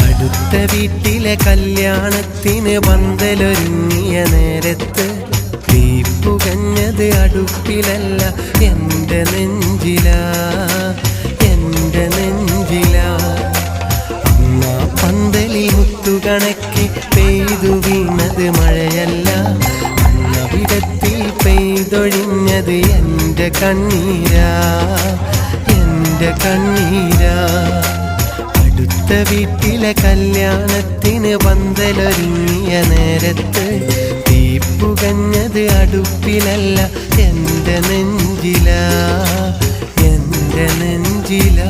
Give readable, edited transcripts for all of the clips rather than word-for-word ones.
അടുത്ത വീട്ടിലെ കല്യാണത്തിന് പന്തലൊരുങ്ങിയ നേരത്ത് തീ പുകഞ്ഞത് അടുപ്പിലല്ല, എൻ്റെ നെഞ്ചിലാ, എൻ്റെ നെഞ്ചിലാ. അന്നാ പന്തലിൽ മുത്തുകണക്കെ പെയ്തു വീണത് മഴയല്ല, അന്നവിടത്തിൽ പെയ്തൊഴിഞ്ഞത് എൻ്റെ കണ്ണീരാ, എൻ്റെ കണ്ണീരാ. അടുത്ത വീട്ടിലെ കല്യാണത്തിന് പന്തലൊരുങ്ങിയ നേരത്ത് തീ പുകഞ്ഞത് അടുപ്പിലല്ല, എൻ്റെ നെഞ്ചിലാ, എൻ്റെ നെഞ്ചിലാ.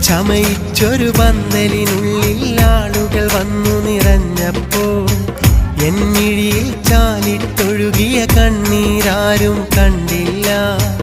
ചമയിച്ചൊരു പന്തലിനുള്ളിൽ ആളുകൾ വന്നു നിറഞ്ഞപ്പോൾ എന്നിഴിയിൽ ചാലിട്ടൊഴുകിയ കണ്ണീരാരും കണ്ടില്ല.